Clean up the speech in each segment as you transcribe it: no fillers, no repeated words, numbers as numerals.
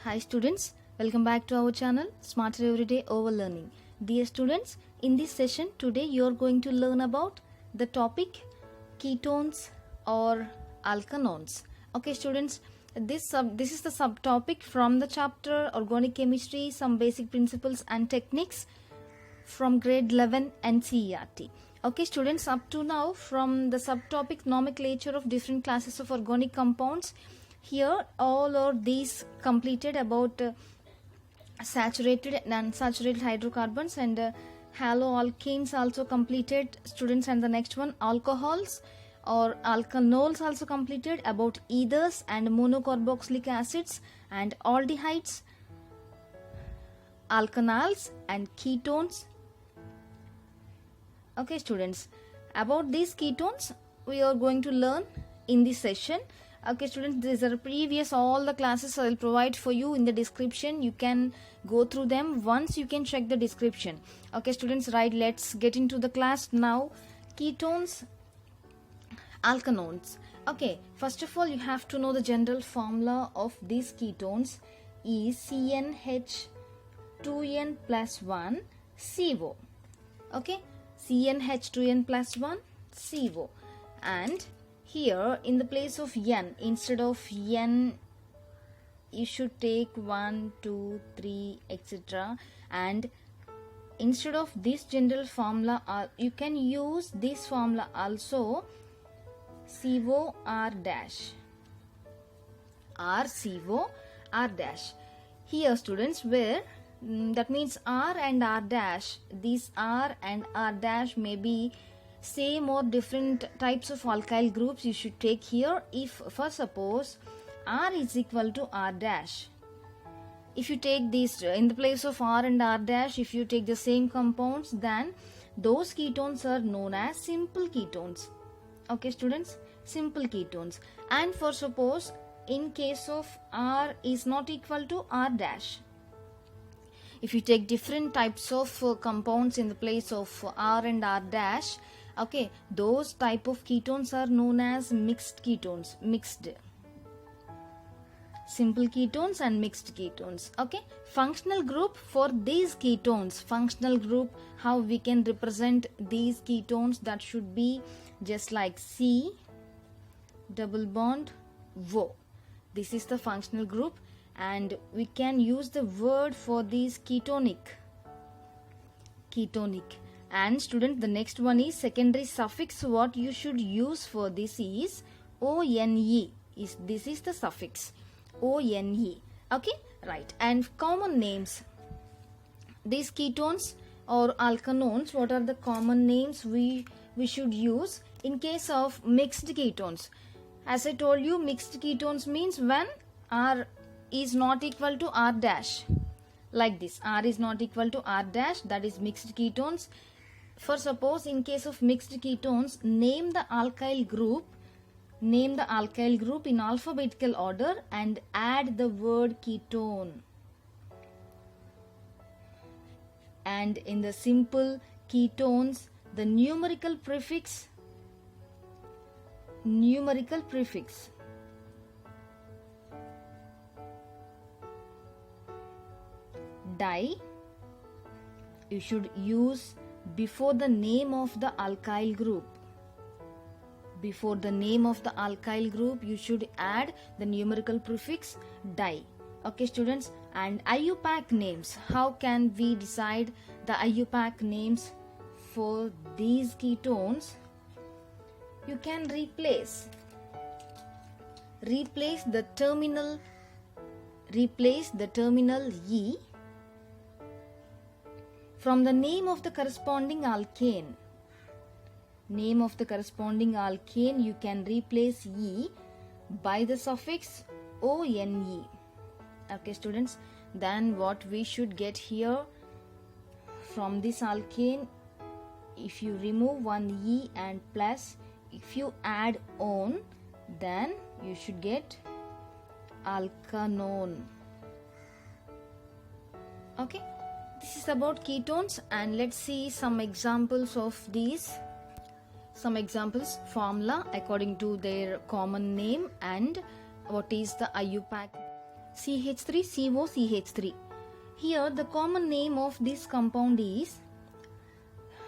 Hi students, welcome back to our channel Smarter Everyday Over Learning. Dear students, in this session today you are going to learn about the topic ketones or alkanones. Okay students, this is the subtopic from the chapter Organic Chemistry, some basic principles and techniques from grade 11 NCERT. Okay students, up to now from the subtopic nomenclature of different classes of organic compounds, here all are these completed about saturated and unsaturated hydrocarbons and haloalkanes also completed students, and the next one alcohols or alkanols also completed about ethers and monocarboxylic acids and aldehydes, alkanals and ketones. Okay students, about these ketones we are going to learn in this session. Okay students, these are previous all the classes I will provide for you in the description. You can go through them once, you can check the description. Okay students, right, let's get into the class now. Ketones, alkanones. Okay, first of all you have to know the general formula of these ketones is CnH2n plus 1 CO. Okay, CnH2n plus 1 CO, and here in the place of n, instead of n you should take 1, 2, 3 etc, and instead of this general formula you can use this formula also, CO R dash R CO R dash. Here students, where that means R and R dash, these R and R dash may be same or different types of alkyl groups you should take here. If for suppose R is equal to R dash, if you take these in the place of R and R dash, if you take the same compounds, then those ketones are known as simple ketones. Okay students, simple ketones. And for suppose in case of R is not equal to R dash, if you take different types of compounds in the place of R and R dash, okay, those type of ketones are known as mixed ketones, mixed, simple ketones and mixed ketones. Okay, functional group for these ketones, functional group, how we can represent these ketones, that should be just like C double bond O. This is the functional group, and we can use the word for these ketonic. And student, the next one is secondary suffix. What you should use for this is ONE. This is the suffix ONE. Okay, right. And common names, these ketones or alkanones, what are the common names we should use in case of mixed ketones? As I told you, mixed ketones means when R is not equal to R dash, like this, R is not equal to R dash, that is mixed ketones. For suppose in case of mixed ketones, name the alkyl group in alphabetical order and add the word ketone. And in the simple ketones, the numerical prefix di you should use before the name of the alkyl group. Before the name of the alkyl group you should add the numerical prefix di. Okay students, and IUPAC names, how can we decide the IUPAC names for these ketones? You can replace the terminal E from the name of the corresponding alkane. Name of the corresponding alkane, you can replace E by the suffix ONE. Okay students, then what we should get here, from this alkane, if you remove one E and plus, if you add on, then you should get alkanone. Okay, this is about ketones, and let's see some examples of these. Some examples, formula according to their common name and what is the IUPAC CH3COCH3. Here the common name of this compound is,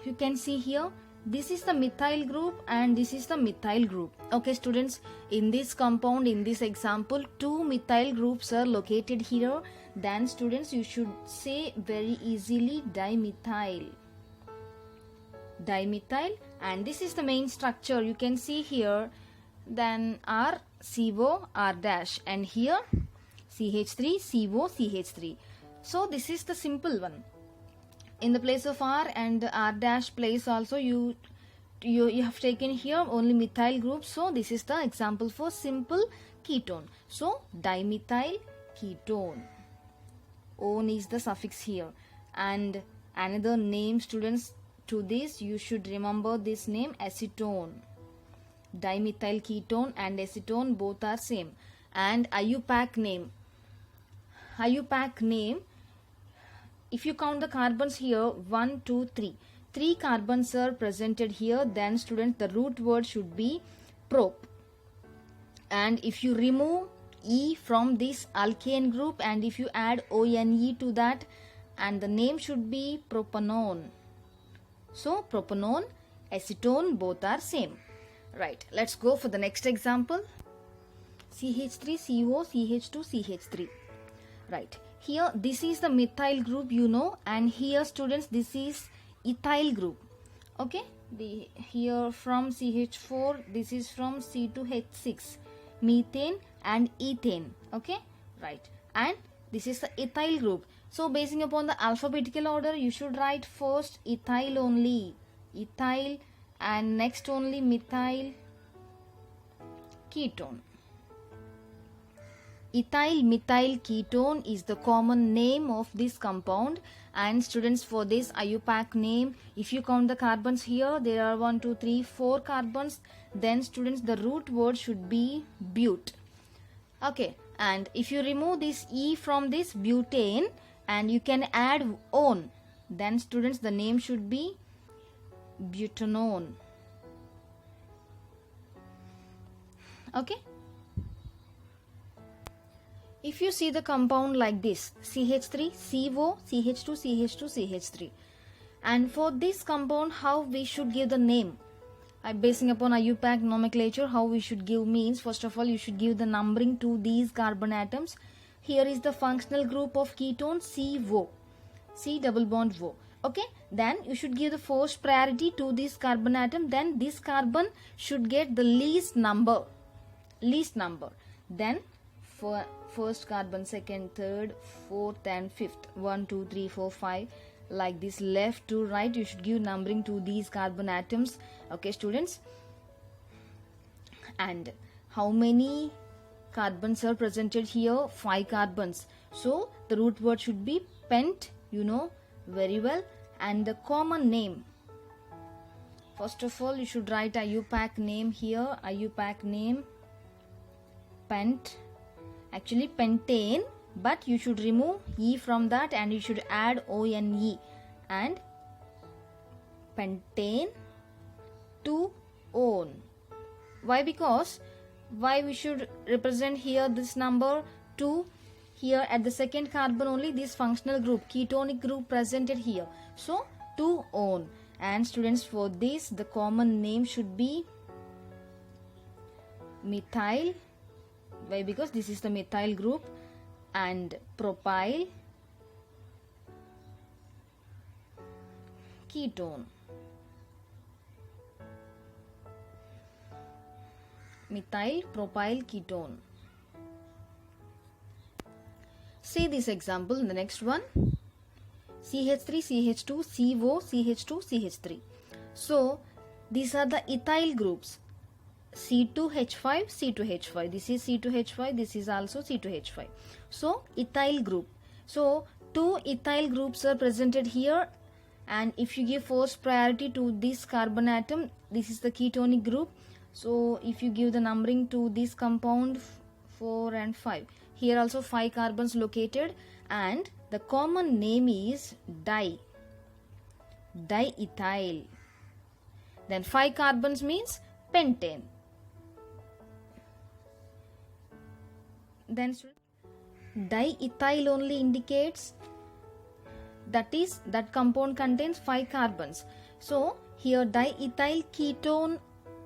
you can see here, this is the methyl group and this is the methyl group. Okay students, in this compound, in this example, 2 methyl groups are located here. Then students, you should say very easily dimethyl. Dimethyl, and this is the main structure. You can see here, then R, CO, R dash, and here CH3, CO, CH3. So this is the simple one. In the place of R and R dash place also, you have taken here only methyl group. So this is the example for simple ketone. So dimethyl ketone. On is the suffix here. And another name, students, to this you should remember this name, acetone. Dimethyl ketone and acetone both are same. And IUPAC name. IUPAC name, if you count the carbons here, 1, 2, 3. 3 carbons are presented here. Then students, the root word should be prop. And if you remove E from this alkane group and if you add ONE to that, and the name should be propanone. So propanone, acetone both are same. Right, let's go for the next example. CH3CO, CH2, CH3. Right, here this is the methyl group, you know, and here students, this is ethyl group. Okay, here from CH4, this is from C2H6, methane and ethane. Okay, right, and this is the ethyl group. So basing upon the alphabetical order, you should write first ethyl only, ethyl, and next only methyl ketone. Ethyl methyl ketone is the common name of this compound. And students, for this IUPAC name, if you count the carbons here, there are 1, 2, 3, 4 carbons. Then students, the root word should be but. Okay, and if you remove this E from this butane and you can add on, then students, the name should be butanone. Okay, if you see the compound like this, CH3, CO, CH2, CH2, CH3, and for this compound, how we should give the name? Basing upon IUPAC nomenclature, how we should give means, first of all, you should give the numbering to these carbon atoms. Here is the functional group of ketone, CO, C double bond O. Okay, then you should give the first priority to this carbon atom. Then this carbon should get the least number. Then for first carbon, second, third, fourth and fifth, 1, 2, 3, 4, 5, like this, left to right, you should give numbering to these carbon atoms. Okay students, and how many carbons are presented here? 5 carbons. So the root word should be pent, you know very well. And the common name, first of all, you should write IUPAC name here. IUPAC name, pent, actually pentane, but you should remove E from that and you should add ONE, and pentane to on. Why? Because why we should represent here this number 2? Here at the second carbon only this functional group, ketonic group presented here. So 2 on. And students, for this the common name should be methyl. Why? Because this is the methyl group, and propyl ketone. Methyl propyl ketone. See this example in the next one. CH3, CH2, CO, CH2, CH3. So these are the ethyl groups. C2H5, C2H5. This is C2H5, this is also C2H5. So ethyl group. So 2 ethyl groups are presented here, and if you give first priority to this carbon atom, this is the ketonic group. So if you give the numbering to this compound, 4 and 5. Here also 5 carbons located, and the common name is diethyl. Then 5 carbons means pentane. Then Diethyl only indicates that compound contains 5 carbons. So here diethyl ketone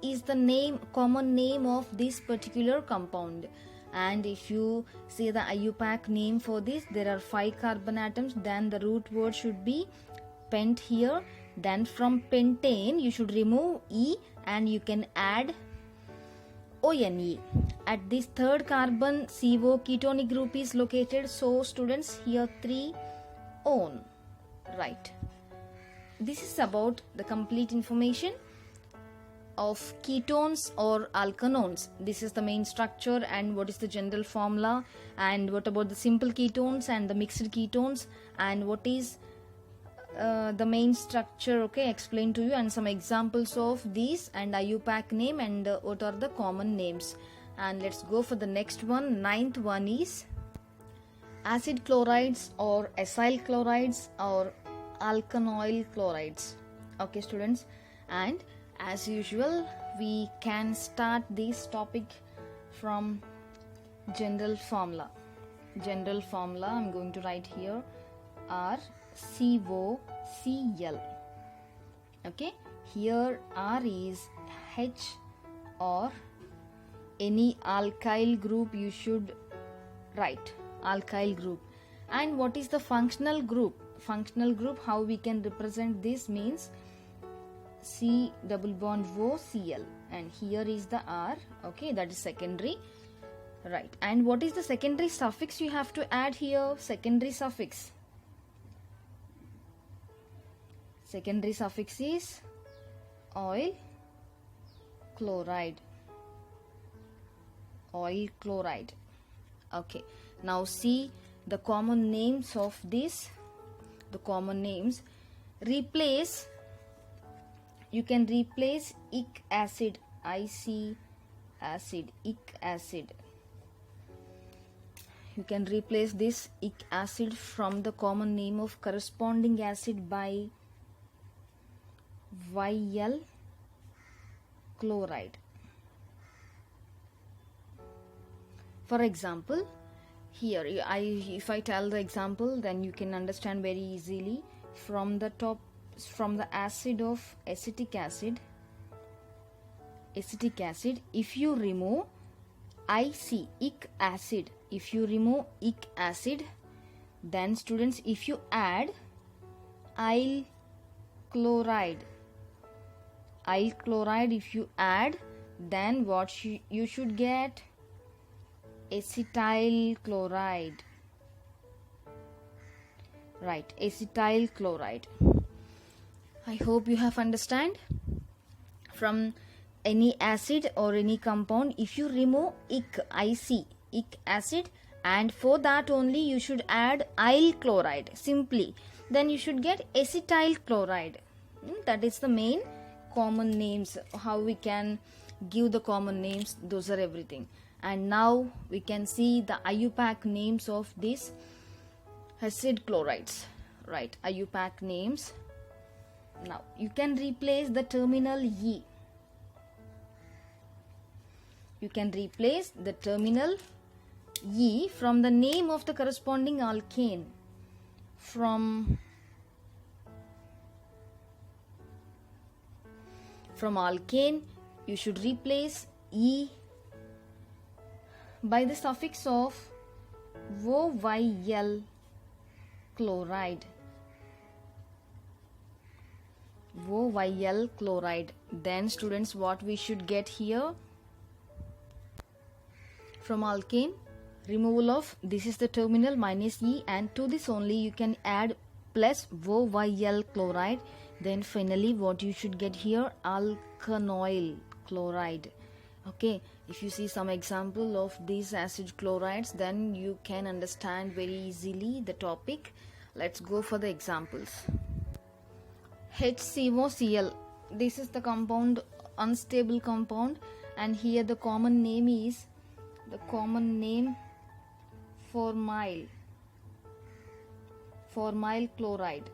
is the common name of this particular compound. And if you say the IUPAC name for this, there are 5 carbon atoms, then the root word should be pent here. Then from pentane you should remove E and you can add ONE. At this third carbon CO ketonic group is located. So students, here 3 on. Right. This is about the complete information of ketones or alkanones. This is the main structure and what is the general formula, and what about the simple ketones and the mixed ketones, and what is the main structure, okay, explain to you, and some examples of these, and IUPAC name, and what are the common names. And let's go for the next one. Ninth one is acid chlorides or acyl chlorides or alkanoyl chlorides. Okay students, and as usual we can start this topic from general formula. I'm going to write here RCOCl. okay, here R is H or any alkyl group you should write alkyl group. And what is the functional group? How we can represent this means C double bond O Cl, and here is the R, okay, that is secondary, right. And what is the secondary suffix you have to add here? Secondary suffix is oil chloride. Okay, now see the common names of this. The common names, you can replace ic acid, IC acid, ic acid. You can replace this ic acid from the common name of corresponding acid by YL chloride. For example, here if I tell the example, then you can understand very easily. From the acid of acetic acid, if you remove ic acid, then students, if you add il chloride, if you add, then what you should get? Acetyl chloride, right, acetyl chloride. I hope you have understand. From any acid or any compound, if you remove ic acid, and for that only you should add il chloride simply, then you should get acetyl chloride. That is the main common names. How we can give the common names, those are everything. And now we can see the IUPAC names of these acid chlorides, right, IUPAC names. Now you can replace the terminal E. From the name of the corresponding alkane. From alkane you should replace E by the suffix of OYL chloride. Then students, what we should get here? From alkane, removal of this is the terminal minus E, and to this only you can add plus OYL chloride. Then finally what you should get here? Alkanoyl chloride. Okay, if you see some example of these acid chlorides, then you can understand very easily the topic. Let's go for the examples. HCOCl, this is the compound, unstable compound, and here the common name is formyl chloride.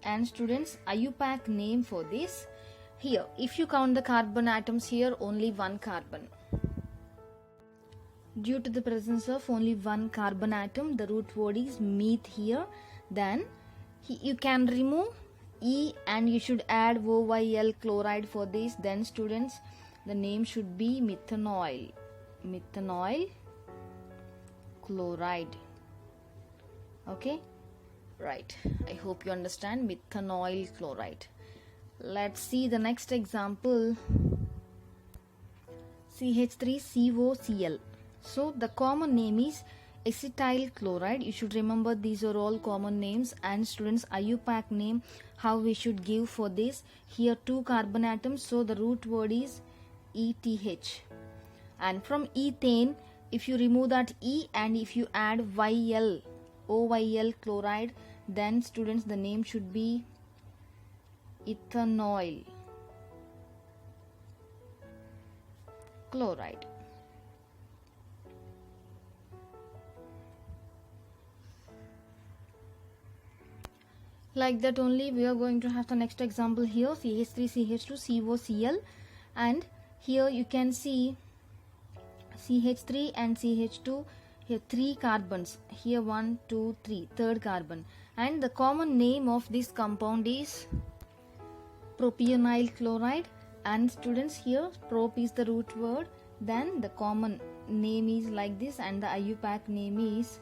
And students, IUPAC name for this, here if you count the carbon atoms, here only one carbon. Due to the presence of only one carbon atom, the root word is meth here. Then you can remove E and you should add OYL chloride for this. Then students, the name should be methanol. Methanol chloride. Okay, right. I hope you understand methanol chloride. Let's see the next example. CH3COCl. So the common name is acetyl chloride. You should remember these are all common names. And students, IUPAC name, how we should give for this. Here 2 carbon atoms, so the root word is ETH. And from ethane, if you remove that E and if you add OYL chloride, then students, the name should be ethanol chloride. Like that only, we are going to have the next example here, CH3CH2COCl, and here you can see CH3 and CH2, here 3 carbons, here 1, 2, 3, third carbon, and the common name of this compound is propionyl chloride. And students, here prop is the root word, then the common name is like this, and the IUPAC name is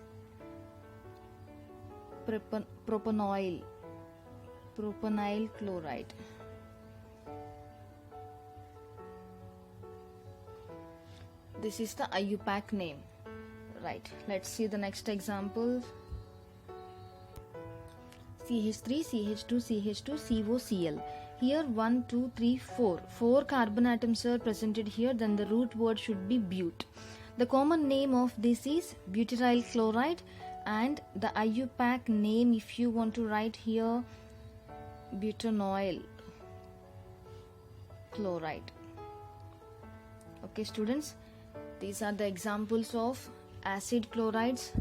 propanyl chloride. This is the IUPAC name. Right, let's see the next example. CH3CH2CH2COCl. Here 1, 2, 3, 4 carbon atoms are presented here. Then the root word should be but. The common name of this is butyryl chloride, and the IUPAC name, if you want to write here, butanol chloride. Okay students, these are the examples of acid chlorides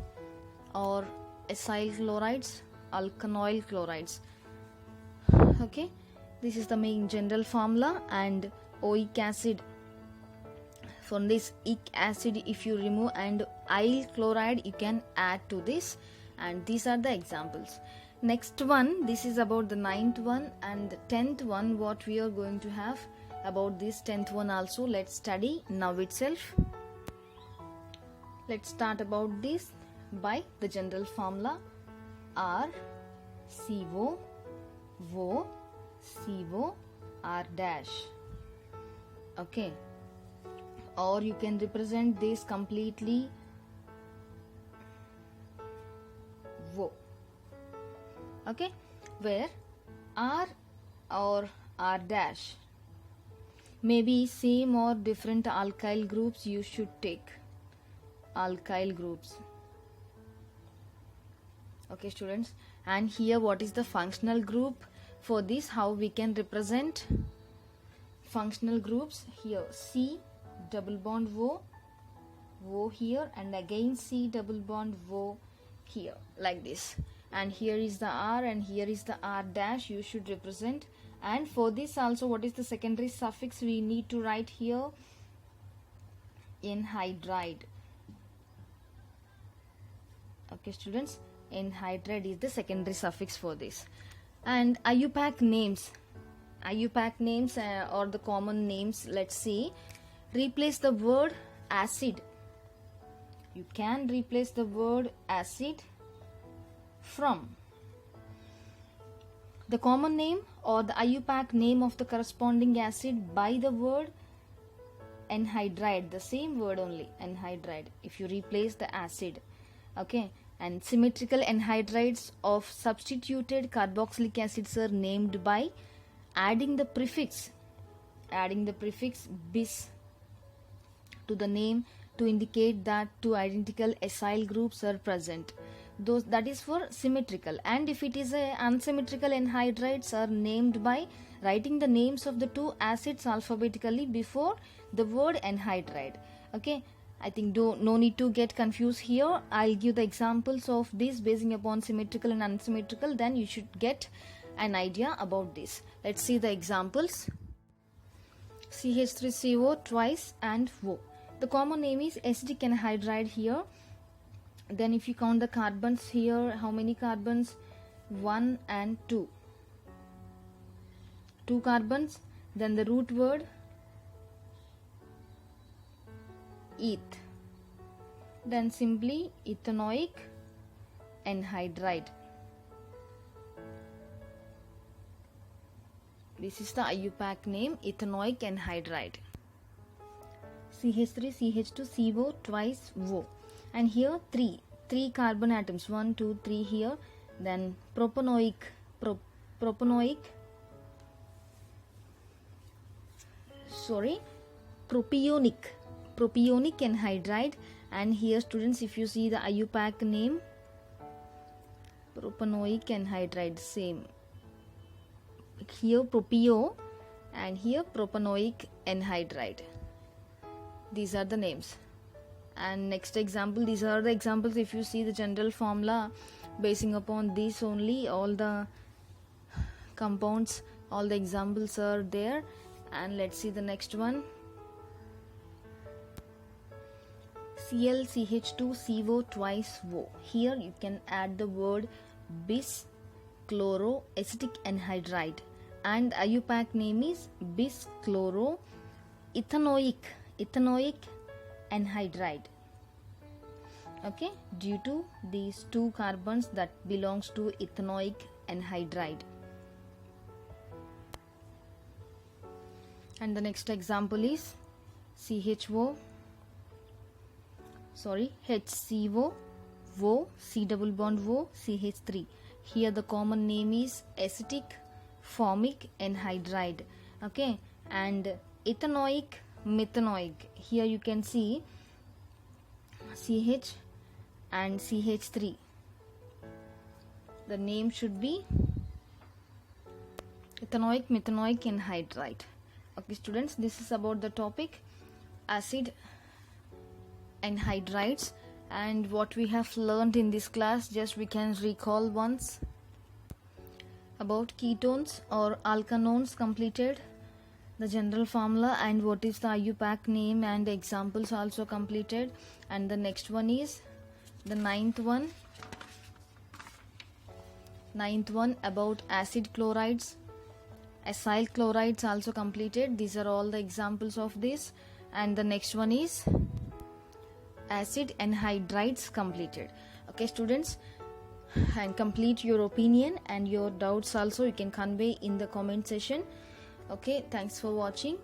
or acyl chlorides, alkanoil chlorides. Okay, this is the main general formula. And oic acid, from this ic acid if you remove, and yl chloride you can add to this. And these are the examples. Next one, this is about the 9th one and the 10th one, what we are going to have about this 10th one also. Let's study now itself. Let's start about this by the general formula R CO O CO R dash. Okay, or you can represent this completely O. Okay, where R or R dash may be same or different alkyl groups. You should take alkyl groups. Okay students, and here what is the functional group? For this, how we can represent functional groups? Here C double bond O here, and again C double bond O here, like this. And here is the R and here is the R dash, you should represent. And for this also, what is the secondary suffix we need to write here? Anhydride. Okay students, anhydride is the secondary suffix for this. And IUPAC names, or the common names, let's see. Replace the word acid. You can replace the word acid from the common name or the IUPAC name of the corresponding acid by the word anhydride, the same word only, anhydride, if you replace the acid. Okay, and symmetrical anhydrides of substituted carboxylic acids are named by adding the prefix bis to the name to indicate that 2 identical acyl groups are present. That is for symmetrical. And if it is a unsymmetrical, anhydrides are named by writing the names of the 2 acids alphabetically before the word anhydride. Okay, I think no need to get confused here. I'll give the examples of this basing upon symmetrical and unsymmetrical, then you should get an idea about this. Let's see the examples. CH3CO twice and O. The common name is acetic anhydride here. Then if you count the carbons here, how many carbons? 1 and 2. 2 carbons. Then the root word eth. Then simply ethanoic anhydride. This is the IUPAC name, ethanoic anhydride. CH3, CH2, CO, twice O. And here 3 carbon atoms, 1, 2, 3 here. Then propionic anhydride. And here students, if you see the IUPAC name, propionic anhydride, same. Here propio and here propionic anhydride. These are the names. And next example, these are the examples. If you see the general formula, basing upon this only, all the compounds, all the examples are there. And let's see the next one. Cl, CH2, CO, twice O. Here you can add the word bis chloroacetic anhydride, and IUPAC name is bis chloroethanoic anhydride. Okay, due to these 2 carbons that belongs to ethanoic anhydride. And the next example is HCO, O, C double bond O, CH3. Here the common name is acetic formic anhydride. Okay, and ethanoic methanoic. Here you can see CH and CH3. The name should be ethanoic methanoic anhydride. Okay students, this is about the topic acid anhydrides, and what we have learned in this class, just we can recall once. About ketones or alkanones completed, the general formula and what is the IUPAC name and examples also completed. And the next one is the ninth one about acid chlorides, acyl chlorides also completed. These are all the examples of this. And the next one is acid anhydrides completed. Okay students, and complete your opinion and your doubts also you can convey in the comment section. Okay, thanks for watching.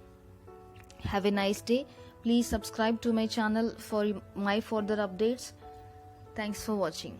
Have a nice day. Please subscribe to my channel for my further updates. Thanks for watching.